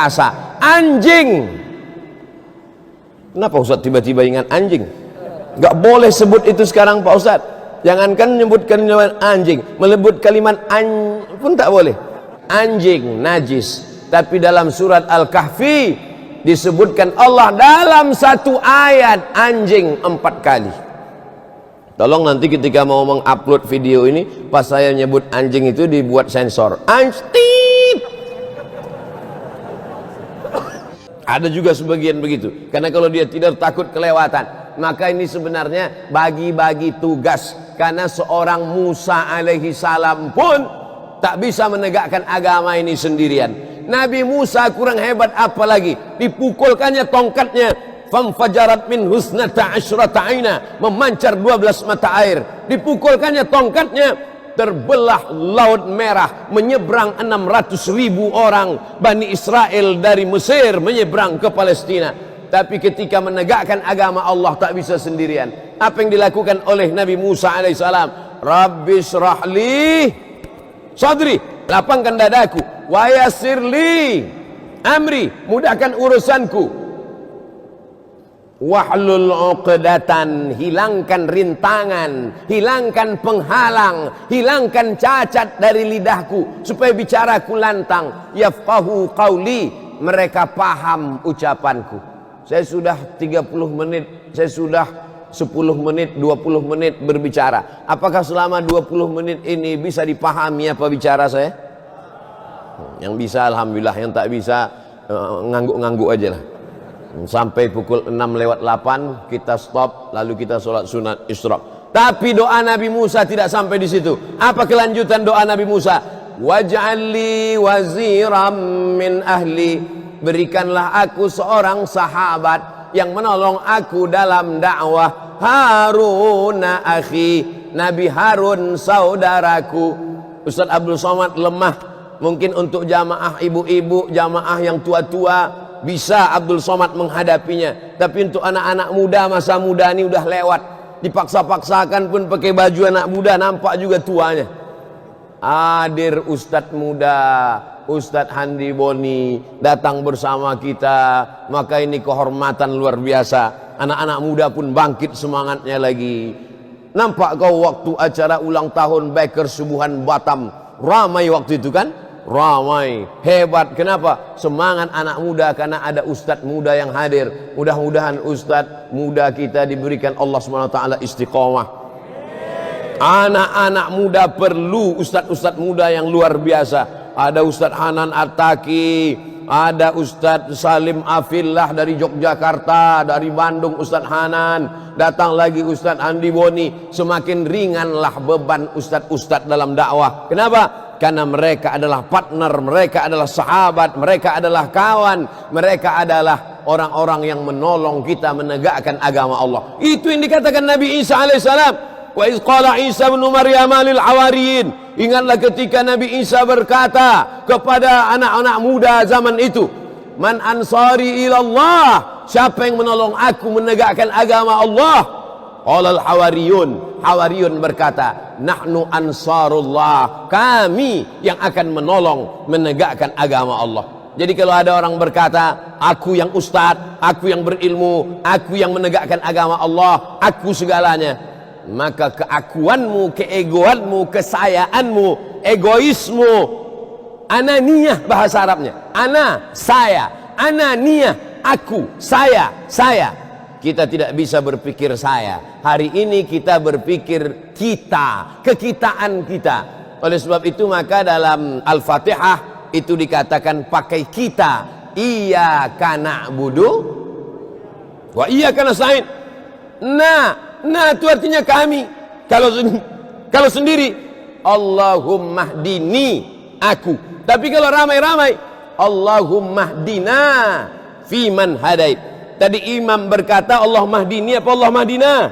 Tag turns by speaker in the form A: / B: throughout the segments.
A: Asa, anjing. Kenapa Ustaz tiba-tiba ingat anjing? Gak boleh sebut itu sekarang Pak Ustaz. Jangankan menyebutkan anjing, melebut kalimat pun tak boleh. Anjing najis. Tapi dalam surat Al-Kahfi disebutkan Allah dalam satu ayat anjing 4 kali. Tolong nanti ketika mau mengupload video ini, pas saya nyebut anjing itu dibuat sensor. Anjing. Ada juga sebagian begitu. Karena kalau dia tidak takut kelewatan. Maka ini sebenarnya bagi-bagi tugas. Karena seorang Musa alaihi salam pun tak bisa menegakkan agama ini sendirian. Nabi Musa kurang hebat apa lagi? Dipukulkannya tongkatnya. Famfajarat min husnata asyrata aina. Memancar 12 mata air. Dipukulkannya tongkatnya. Terbelah Laut Merah, menyeberang 600.000 orang Bani Israel dari Mesir menyeberang ke Palestina. Tapi ketika menegakkan agama Allah tak bisa sendirian. Apa yang dilakukan oleh Nabi Musa alaihissalam? Rabbi syrahli sadri, lapangkan dadaku, wa yassirli amri, mudahkan urusanku, wahlul 'uqdatan, hilangkan rintangan, hilangkan penghalang, hilangkan cacat dari lidahku supaya bicaraku lantang, yafqahu qauli, mereka paham ucapanku. Saya sudah 30 menit, saya sudah 10 menit, 20 menit berbicara. Apakah selama 20 menit ini bisa dipahami apa bicara saya? Yang bisa alhamdulillah, yang tak bisa ngangguk-ngangguk aja lah. Sampai pukul 6:08 kita stop, lalu kita sholat sunat isyraq. Tapi doa Nabi Musa tidak sampai di situ. Apa kelanjutan doa Nabi Musa? Waj'alli waziram min ahli, berikanlah aku seorang sahabat yang menolong aku dalam dakwah. Haruna akhi, Nabi Harun saudaraku. Ustaz Abdul Somad lemah. Mungkin untuk jamaah ibu-ibu, jamaah yang tua-tua bisa Abdul Somad menghadapinya. Tapi untuk anak-anak muda, masa muda ini udah lewat. Dipaksa-paksakan pun pakai baju anak muda, nampak juga tuanya. Hadir Ustadz muda, Ustadz Handi Boni datang bersama kita. Maka ini kehormatan luar biasa. Anak-anak muda pun bangkit semangatnya lagi. Nampak kau waktu acara ulang tahun Biker Subuhan Batam, ramai waktu itu kan? Ramai, hebat. Kenapa? Semangat anak muda karena ada ustadz muda yang hadir. Mudah-mudahan ustadz muda kita diberikan Allah SWT istiqomah. Anak-anak muda perlu ustadz-ustadz muda yang luar biasa. Ada Ustadz Hanan Attaki, ada Ustadz Salim Afillah dari Yogyakarta, dari Bandung Ustadz Hanan, datang lagi Ustadz Andi Boni. Semakin ringanlah beban ustadz-ustadz dalam dakwah. Kenapa? Karena mereka adalah partner, mereka adalah sahabat, mereka adalah kawan, mereka adalah orang-orang yang menolong kita menegakkan agama Allah. Itu yang dikatakan Nabi Isa alaihissalam. Wa iz qala Isa ibn Maryam lil hawariyin. Ingatlah ketika Nabi Isa berkata kepada anak-anak muda zaman itu, Man ansari ilallah, siapa yang menolong aku menegakkan agama Allah? Qala al-hawariyun, Hawariyun berkata, nahnu ansarullah, kami yang akan menolong menegakkan agama Allah. Jadi kalau ada orang berkata, aku yang ustadz, aku yang berilmu, aku yang menegakkan agama Allah, aku segalanya, maka keakuanmu, keegoanmu, kesayaanmu, egoismu, ananiyah bahasa Arabnya, ana, saya, ananiyah, aku, saya. Kita tidak bisa berpikir saya. Hari ini kita berpikir kita, kekitaan kita. Oleh sebab itu maka dalam Al-Fatihah itu dikatakan pakai kita. Iyyaka na'budu wa iyyaka nasta'in. Nah itu artinya kami. Kalau sendiri Allahumma hdini, aku. Tapi kalau ramai-ramai Allahumma hdina fiman hadait. Tadi imam berkata Allah mahdini apa Allah mahdina?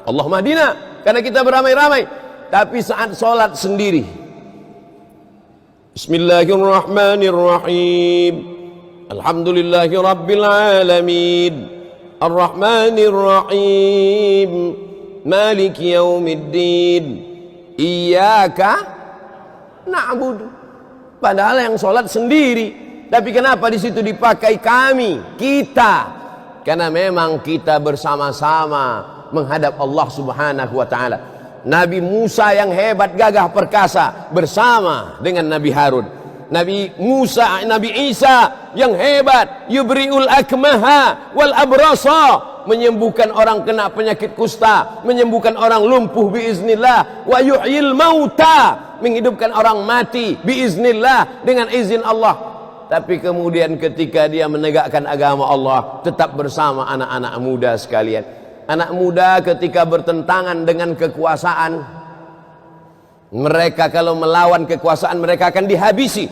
A: Allah mahdina, karena kita beramai-ramai. Tapi saat sholat sendiri, Bismillahirrahmanirrahim, Alhamdulillahi Rabbil Alamin, Ar-Rahmanirrahim, Maliki Yaumiddin, Iyyaka na'budu. Padahal yang sholat sendiri. Tapi kenapa di situ dipakai kami, kita? Karena memang kita bersama-sama menghadap Allah Subhanahu wa taala. Nabi Musa yang hebat, gagah perkasa bersama dengan Nabi Harun. Nabi Musa, Nabi Isa yang hebat, yubriul akmaha wal abrasa, menyembuhkan orang kena penyakit kusta, menyembuhkan orang lumpuh biiznillah, wa yuhyil mauta, menghidupkan orang mati biiznillah, dengan izin Allah. Tapi kemudian ketika dia menegakkan agama Allah, tetap bersama anak-anak muda sekalian. Anak muda ketika bertentangan dengan kekuasaan, mereka kalau melawan kekuasaan mereka akan dihabisi.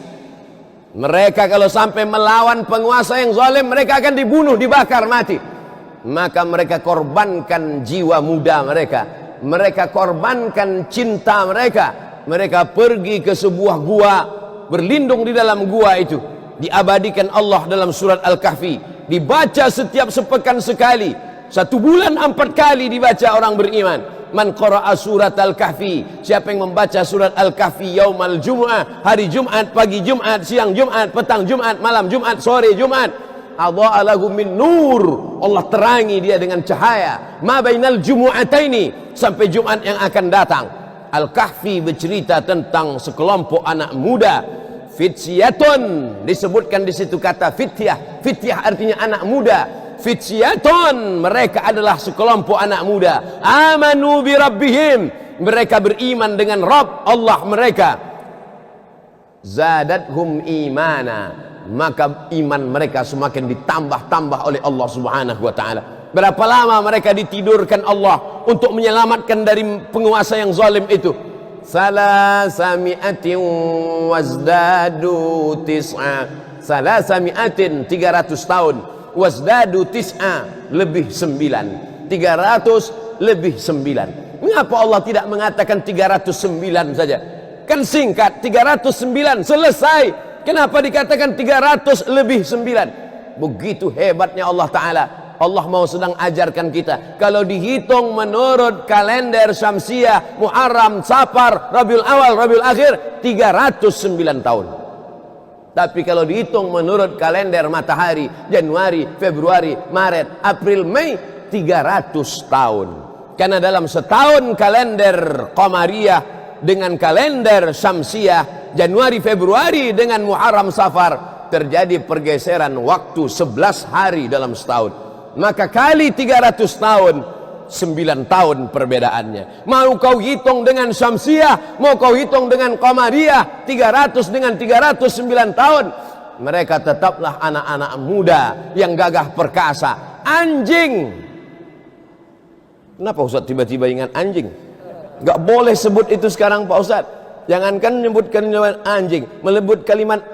A: Mereka kalau sampai melawan penguasa yang zalim, mereka akan dibunuh, dibakar mati. Maka mereka korbankan jiwa muda mereka, mereka korbankan cinta mereka. Mereka pergi ke sebuah gua, berlindung di dalam gua itu. Diabadikan Allah dalam surat Al-Kahfi, dibaca setiap sepekan sekali, 1 bulan 4 kali dibaca orang beriman. Man qara'a surat Al-Kahfi, siapa yang membaca surat Al-Kahfi yaumal jum'ah, hari Jumat, pagi Jumat, siang Jumat, petang Jumat, malam Jumat, sore Jumat, adha'a lahu min nur, Allah terangi dia dengan cahaya, ma bainal jumu'ataini, sampai Jumat yang akan datang. Al-Kahfi bercerita tentang sekelompok anak muda, fityatun, disebutkan di situ kata fityah. Fityah artinya anak muda. Fityatun, mereka adalah sekelompok anak muda. Amanu bi rabbihim, mereka beriman dengan Rabb Allah mereka. Zadathum imana, maka iman mereka semakin ditambah-tambah oleh Allah Subhanahu wa taala. Berapa lama mereka ditidurkan Allah untuk menyelamatkan dari penguasa yang zalim itu? Salasami'atin wazdadu tis'a, salasami'atin 300 tahun, wazdadu tis'a lebih 9, 300 lebih 9. Mengapa Allah tidak mengatakan 309 saja? Kan singkat, 309 selesai. Kenapa dikatakan 300 lebih 9? Begitu hebatnya Allah Ta'ala. Allah mau sedang ajarkan kita, kalau dihitung menurut kalender Syamsiah, Muharram, Safar, Rabiul Awal, Rabiul Akhir, 309 tahun. Tapi kalau dihitung menurut kalender matahari, Januari, Februari, Maret, April, Mei, 300 tahun. Karena dalam setahun kalender Qamariyah dengan kalender Syamsiah, Januari, Februari dengan Muharram, Safar, terjadi pergeseran waktu 11 hari dalam setahun. Maka kali 300 tahun, 9 tahun perbedaannya. Mau kau hitung dengan Syamsiah, mau kau hitung dengan Qamariyah, 300 dengan 309 tahun, mereka tetaplah anak-anak muda yang gagah perkasa. Anjing, kenapa Ustaz tiba-tiba ingat anjing? Gak boleh sebut itu sekarang Pak Ustaz. Jangankan menyebutkan anjing, melebut kalimat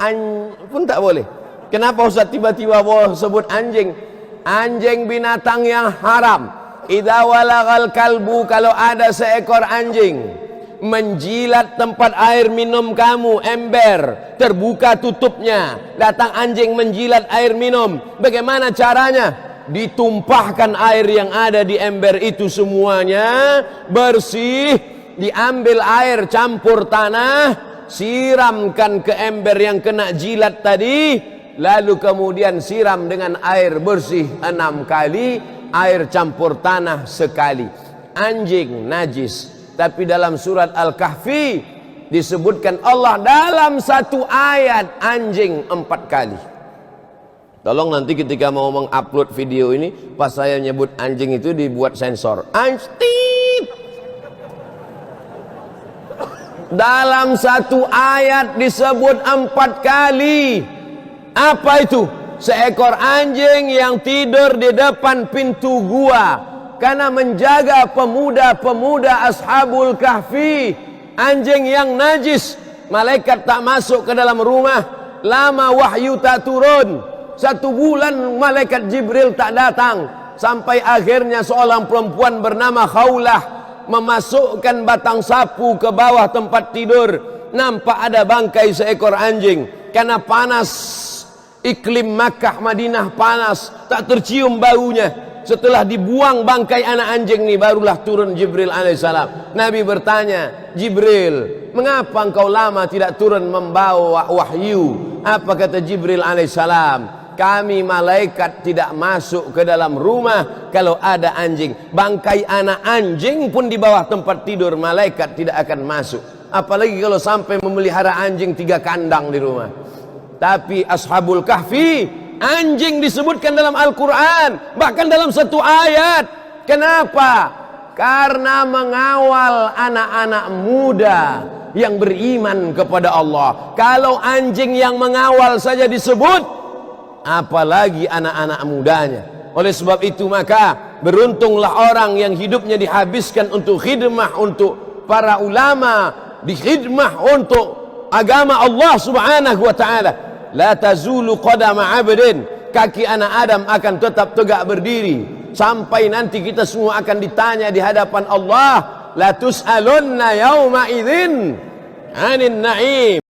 A: pun tak boleh. Kenapa Ustaz tiba-tiba boleh sebut anjing? Anjing binatang yang haram. Idza walagal kalbu, kalau ada seekor anjing menjilat tempat air minum kamu, ember, terbuka tutupnya, datang anjing menjilat air minum, bagaimana caranya? Ditumpahkan air yang ada di ember itu semuanya bersih, diambil air campur tanah, siramkan ke ember yang kena jilat tadi, lalu kemudian siram dengan air bersih 6 kali, air campur tanah sekali. Anjing najis. Tapi dalam surat Al-Kahfi disebutkan Allah dalam satu ayat anjing 4 kali. Tolong nanti ketika mau mengupload video ini, pas saya nyebut anjing itu dibuat sensor. Anjing. Dalam satu ayat disebut 4 kali. Apa itu? Seekor anjing yang tidur di depan pintu gua karena menjaga pemuda-pemuda Ashabul Kahfi. Anjing yang najis, malaikat tak masuk ke dalam rumah, lama wahyu tak turun, 1 bulan malaikat Jibril tak datang, sampai akhirnya seorang perempuan bernama Khawlah memasukkan batang sapu ke bawah tempat tidur. Nampak ada bangkai seekor anjing. Karena panas, iklim Makkah Madinah panas, tak tercium baunya. setelah dibuang bangkai anak anjing ini, barulah turun Jibril alaihissalam. Nabi bertanya, Jibril, mengapa engkau lama tidak turun membawa wahyu? Apa kata Jibril alaihissalam? Kami malaikat tidak masuk ke dalam rumah kalau ada anjing. Bangkai anak anjing pun di bawah tempat tidur malaikat tidak akan masuk. Apalagi kalau sampai memelihara anjing 3 kandang di rumah. Tapi Ashabul Kahfi, anjing disebutkan dalam Al-Quran, bahkan dalam satu ayat. Kenapa? Karena mengawal anak-anak muda yang beriman kepada Allah. Kalau anjing yang mengawal saja disebut, apalagi anak-anak mudanya. Oleh sebab itu maka beruntunglah orang yang hidupnya dihabiskan untuk khidmah untuk para ulama, di khidmah untuk agama Allah subhanahu wa ta'ala. La tazulu qadama abdin, kaki anak Adam akan tetap tegak berdiri sampai nanti kita semua akan ditanya di hadapan Allah. La tus'alunna yawma idzin 'anil na'im.